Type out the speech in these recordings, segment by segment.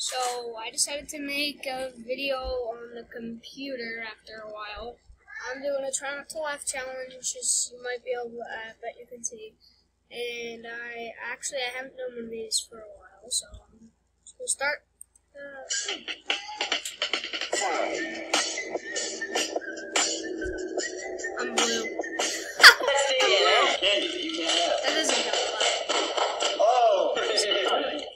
So I decided to make a video on the computer after a while. I'm doing a try not to laugh challenge, as you might be able to, bet you can see. And I haven't done one of these for a while, so I'm just gonna start. I'm blue. That doesn't go well. Oh,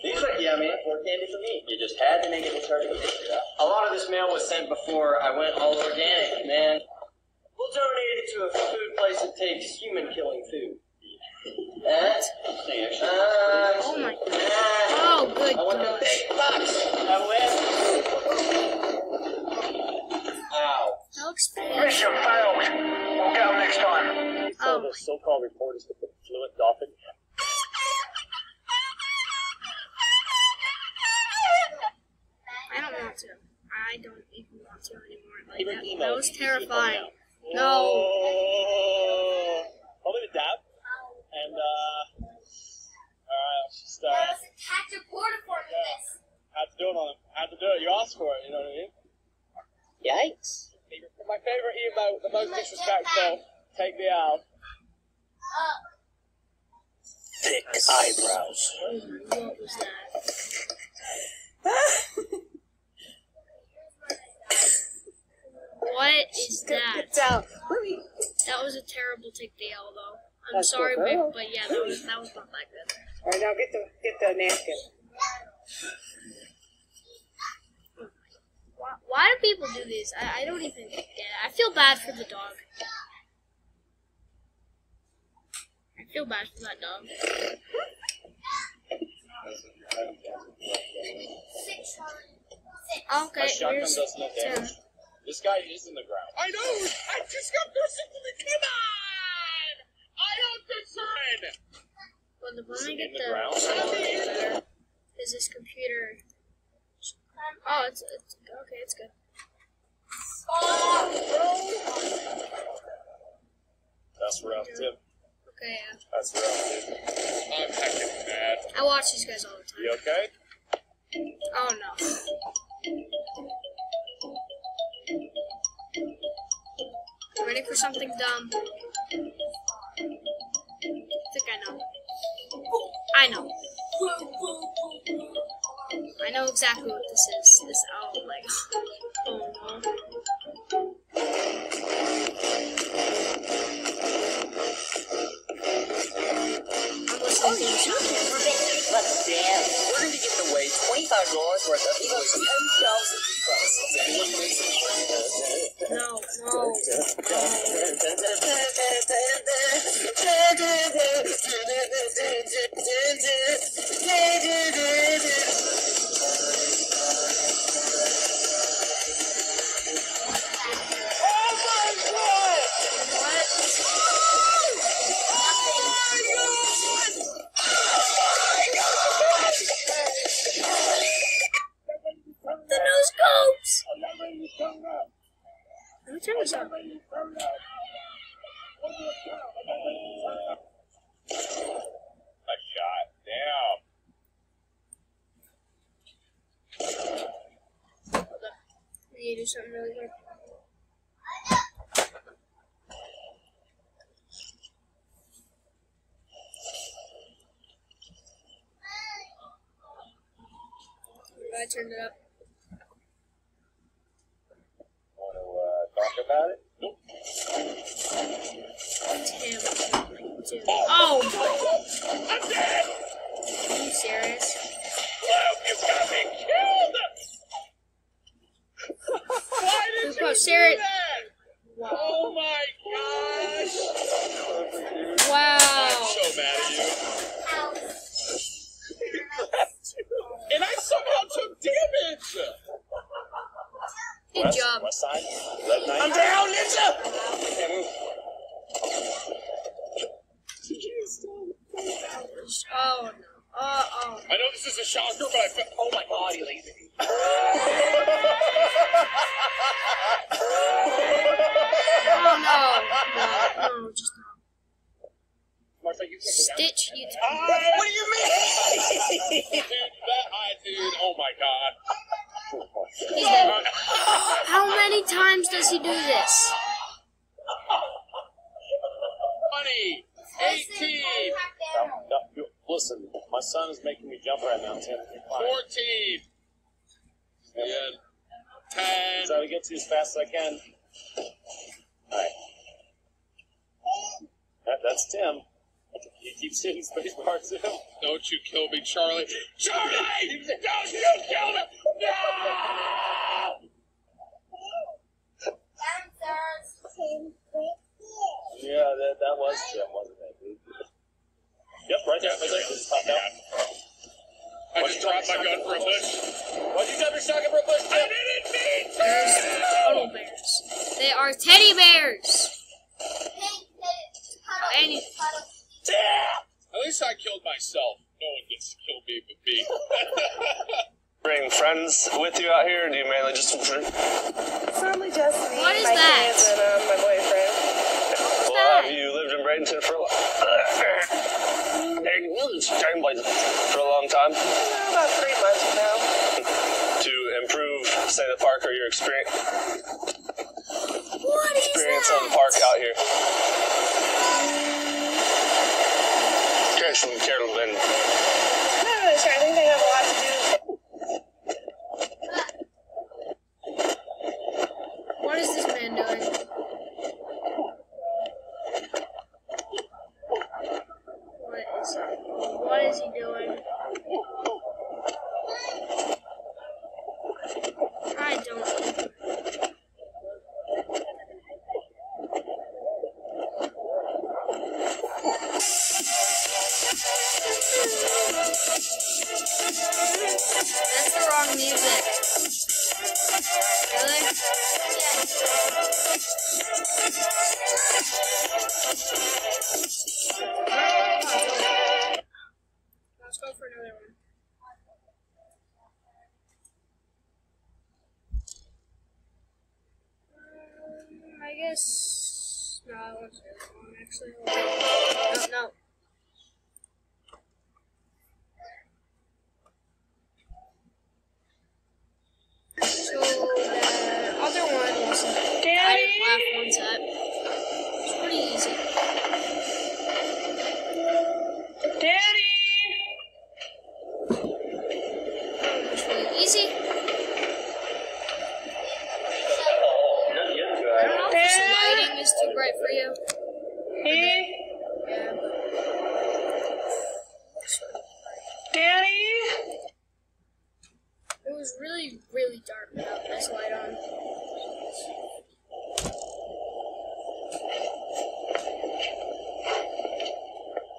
these look yummy. More candy for me. You just had to make it a turn of the picture. A lot of this mail was sent before I went all organic, man. We'll donate it to a food place that takes human-killing food. Oh my god. Oh, good I want the gosh. big bucks. Ow. That looks bad. Mission failed. We'll get them next time. Oh The so-called reporters with the fluent dolphin. I don't want to. I don't even want to anymore. Like Even that. emo. That was terrifying. No. Oh. Hold me the dab. And, alright, let's just, That was a tactic border for this. had to do it on him. Had to do it. You asked for it, you know what I mean? Yikes. My favorite emote, the most disrespectful. Take the L. Thick eyebrows. What was that? What is that? That was a terrible take the L though. I'm That's sorry, good, girl. but yeah, that was not that good. All right, now get the napkin. Why do people do this? I don't even get it. I feel bad for the dog. I feel bad for that dog. Okay, My shotgun here's does no damage. This guy is in the ground. I know! I just got this into the... Come on! I don't design! Well, the Is one I it get in the ground? better is this computer. Oh, it's okay. It's good. That's rough, Tim. Okay, yeah. That's rough, dude. I'm heckin' mad. I watch these guys all the time. You okay? Oh no. Ready for something dumb? I think I know. I know. I know exactly what this is. This oh no. I'm listening to you. Let's dance. We're going to give away $25 worth of equals 10,000 bucks. Anyone makes it? No. The nose scopes! Let me turn this on. A shot. Damn. I need to do something really good. I turned it up. Want to talk about it? Tim. Oh my. I'm dead! Are you serious? Luke, you got me killed! Why did Luke, you do serious. that? Wow. Oh my gosh! Wow. I'm so mad at you. And I somehow took damage! Good job. West side? Left knight? I'm down, ninja! Oh no. Oh. I know this is a shocker, but I felt... Oh my god, you lazy. Oh no. No, just no. Martha, you can't go down. Stitch, you. What do you mean? Dude, that high, dude. Oh my god. God. He's dead. How many times does he do this? 20, 18, Listen, my son is making me jump right now, Tim. 14. Yeah. 10. Try to get to you as fast as I can. Alright. That's Tim. He keeps hitting space bar too. Don't you kill me, Charlie. Charlie! Don't you kill me! No! Yeah, that was Tim, wasn't it? Yep, right there. Just popped out. I just dropped my gun for a bush. Why'd you drop your shotgun for a bush, Tim? I didn't mean to! There's total bears. They are teddy bears. And At least I killed myself. No one gets to kill me but me. Bring friends with you out here, or do you mainly just... Probably just me, What is my that? kids, and my boyfriend. Well, have you lived in Bradenton for a long time? About 3 months now. To improve, say, the park or your experience what is on the that? park out here. Carson Carol Lynn. I'm not really sure. I think they have a lot to do. What is this man doing? What is he doing? I don't know. That's the wrong music. Really? Let's go for another one. I guess. No, I want to say that one actually. No. So the other one is I didn't laugh one set. It's pretty easy. Daddy! It's really easy. I don't know if this lighting is too bright for you. Hey? Yeah. Daddy? It was really, really dark without this light on.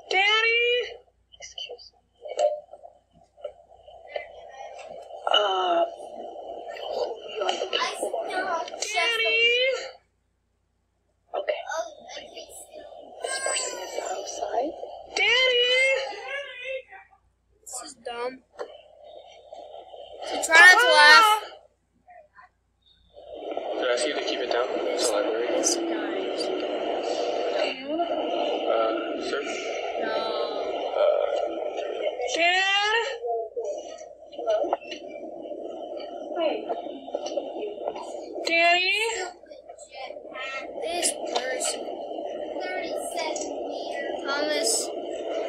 Daddy? Excuse me. Daddy? Okay. This person is outside. Daddy? This is dumb. So try not to laugh. Did I ask you to keep it down? It's a library. This guy. Sir? No. Dad? Daddy? This person. Thomas.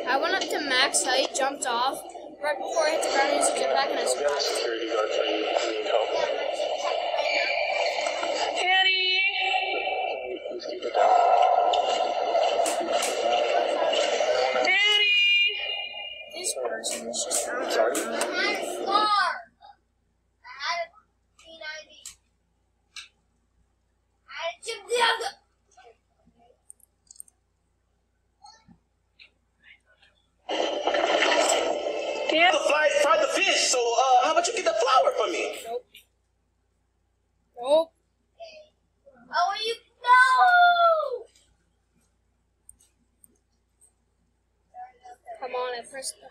I went up to max height, jumped off. Right before I hit the ground, I used a jetpack and I We got a survived. security guard for you. You need help. Daddy? Please keep it down. Daddy? This person is just I don't Sorry? know. I had a scar. I had a P90. I had a chip the other. Dad? Fried the fish, so how about you get the flour for me? Nope. Oh, you no! Come on, I pressed the.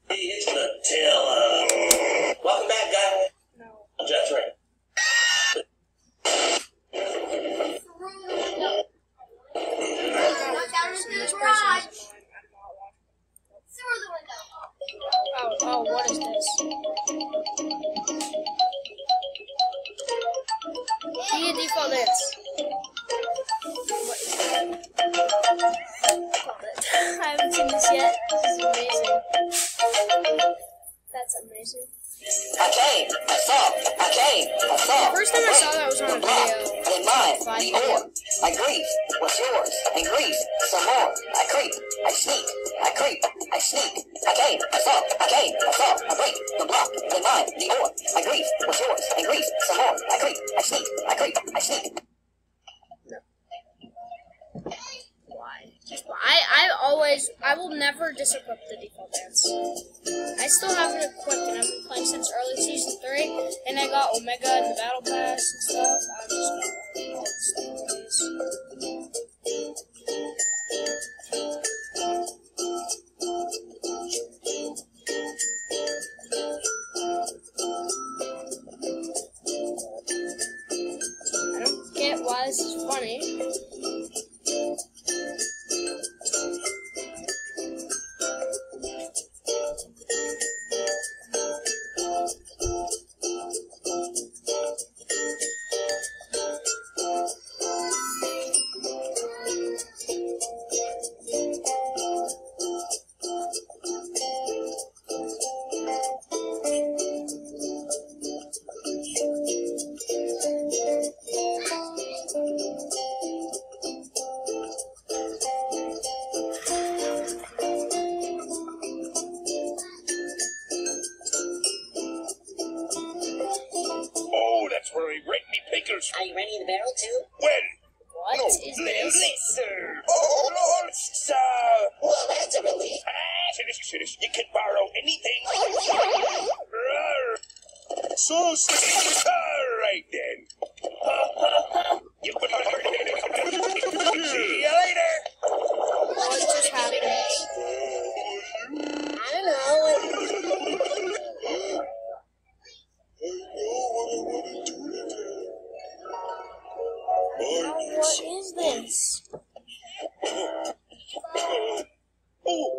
It's Nutella. Welcome back, guys. No. That's right. Not down into the garage. Through the window. Oh, what is this? Be a default dance. What is that? I haven't seen this yet. This is amazing. That's amazing. Okay, I saw. Okay, I saw. The first time I saw that was on a video. Then mine, the ore. I grieve. What's yours? And grieve. Some more. I creep. I sneak. I creep. I sneak. Okay, I saw. Okay, I saw. I break the block. Then mine, the ore. I grieve. What's yours? And grieve. Some more. I creep. I sneak. I creep. I sneak. Why? I will never disequip the default dance. I still have it equipped and I've been playing since early season 3, and I got Omega and the Battle Pass and stuff. I'm just gonna all this stuff, please. I don't get why this is funny. Oh, that's where he rent me pickers. Are you ready in the barrel too? When? What No, is this? listen. Oh, Lord, sir. Well, that's a relief. Finish. You can borrow anything. So, right then. See you later. What just happened? I don't know. What is this? Oh,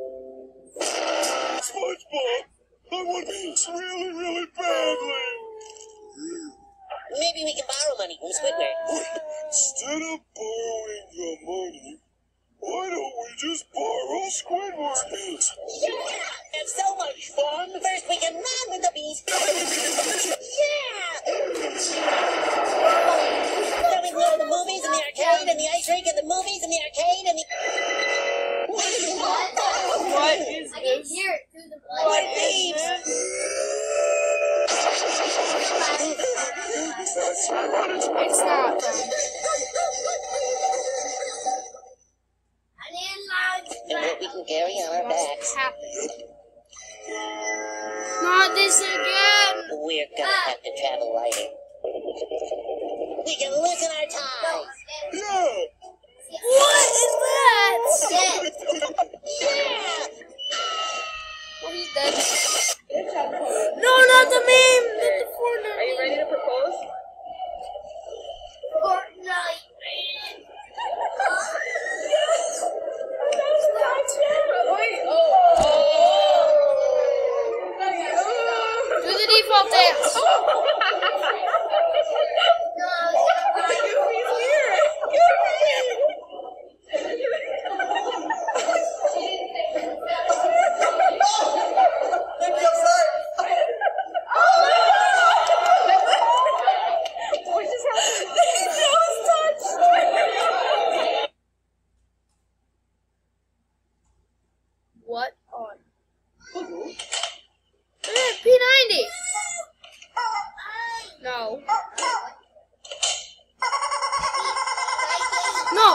SpongeBob, I want this really, really badly. Maybe we can borrow money from Squidward. Instead of borrowing the money, why don't we just borrow Squidward? Yeah, it's so much fun. First we can run with the beast. Yeah. Then we go to the movies and the arcade and the ice rink and the movies and the arcade and the... What is I can this? hear it through the blood. What is this? It's not fun. I didn't lie. And what we can carry on our backs. What's happened? Not this again! We're gonna have to travel lighter. We can loosen our ties. Yeah. What is that? Yeah. Oh, he's dead. No, not the meme! Not the Fortnite. Are you ready to propose? Fortnite. Wait, oh. Do the default dance. Goofy's here. What just happened? His nose touched. What on? P90! No. No!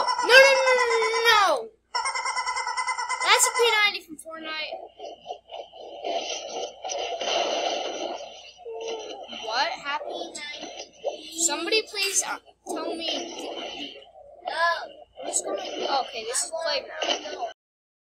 That's a P90 from Fortnite. What happened? Somebody please tell me. No. just gonna. Okay, this is playground.